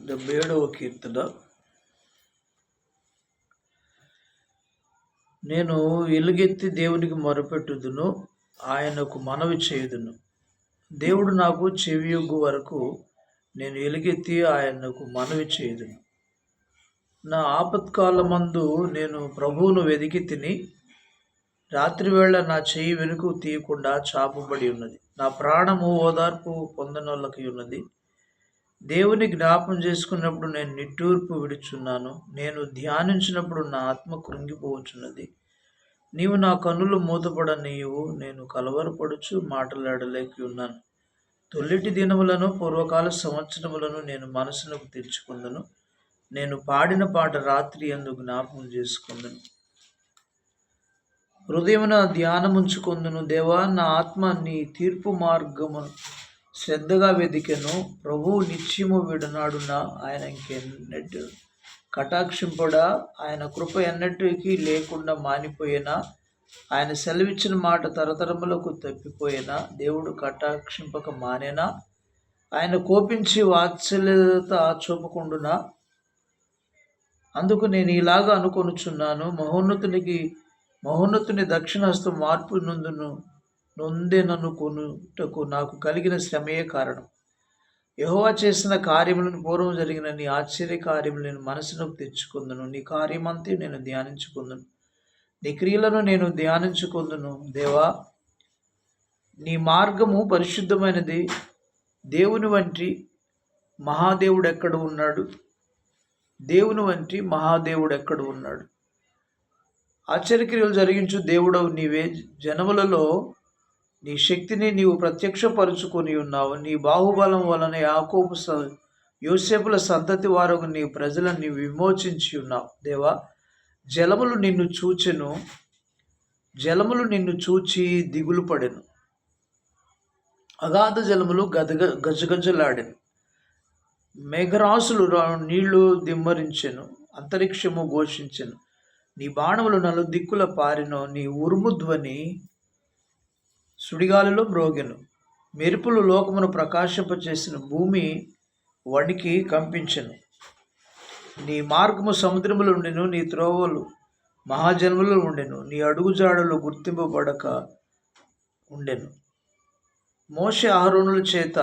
77వ కీర్తన. నేను ఎలుగెత్తి దేవునికి మొరపెట్టుదును, ఆయనకు మనవి చేయుదును. దేవుడు నాకు చెవియొగ్గు వరకు నేను ఎలుగెత్తి ఆయనకు మనవి చేయుదును. నా ఆపత్కాలమందు నేను ప్రభువును వెదికి తిని, రాత్రివేళ నా చెయ్యి వెనుక తీయకుండా చాపబడి ఉన్నది. నా ప్రాణము ఓదార్పు పొందనొల్లకి ఉన్నది. దేవుని జ్ఞాపం చేసుకున్నప్పుడు నేను నిట్టూర్పు విడుచున్నాను. నేను ధ్యానించినప్పుడు నా ఆత్మ కృంగిపోవచ్చున్నది. నీవు నా కన్నులు మూతపడనీయవు. నేను కలవరపడుచు మాటలాడలేక ఉన్నాను. తొలిటి దినములను పూర్వకాల సంవత్సరములను నేను మనసునకు తెచ్చుకుందును. నేను పాడిన పాట రాత్రి యందు జ్ఞాపకం చేసుకుందును. హృదయమున ధ్యానముంచుకొందును. దేవా, నా ఆత్మ నీ తీర్పు మార్గము శ్రద్ధగా వెదికెను. ప్రభువు నిత్యము విడనాడున ఆయన ఇంకెన్నట్టు కటాక్షింపడా. ఆయన కృప ఎన్నటికీ లేకుండా మానిపోయినా. ఆయన సెలవిచ్చిన మాట తరతరములకు తప్పిపోయినా. దేవుడు కటాక్షింపక మానేనా. ఆయన కోపించి వాత్సల్యత చూపకుండునా. అందుకు నేను ఇలాగా అనుకొనుచున్నాను, మహోన్నతుని దక్షిణహస్తం మార్పు నొందెననుకొనుటకు నాకు కలిగిన శ్రమయే కారణం. యెహోవా చేసిన కార్యములను, పూర్వం జరిగిన నీ ఆశ్చర్య కార్యములు నేను మనసునకు తెచ్చుకుందును. నీ కార్యమంతే నేను ధ్యానించుకుందును. నీ క్రియలను నేను ధ్యానించుకుందును. దేవా, నీ మార్గము పరిశుద్ధమైనది. దేవుని వంటి మహాదేవుడు ఎక్కడ ఉన్నాడు? దేవుని వంటి మహాదేవుడు ఎక్కడ ఉన్నాడు? ఆశ్చర్యక్రియలు జరిగించు దేవుడవు నీవే. జనములలో నీ శక్తిని నీవు ప్రత్యక్షపరుచుకొని ఉన్నావు. నీ బాహుబలం వలన యాకోబు యోసేపుల సంతతి వారు నీ ప్రజలను నీవు విమోచించి ఉన్నావు. దేవా, జలములు నిన్ను చూచి దిగులు పడెను. అగాధ జలములు గజగజలాడెను. మేఘరాశులు నీళ్లు దిమ్మరించెను. అంతరిక్షము ఘోషించెను. నీ బాణములు నలుదిక్కుల పారెను. నీ ఉరుము ధ్వని సుడిగాలిలో మ్రోగెను. మెరుపులు లోకమును ప్రకాశింపచేసిన. భూమి వణికి కంపించెను. నీ మార్గము సముద్రములో ఉండెను. నీ త్రోవలు మహాజన్మలో ఉండెను. నీ అడుగుజాడలు గుర్తింపబడక ఉండెను. మోషే అహరోనుల చేత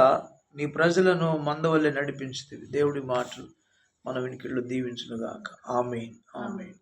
నీ ప్రజలను మందవల్లే నడిపించితివి. దేవుడి మాటలు మన వినికిడిలో దీవించునుగాక. ఆమేన్. ఆమేన్.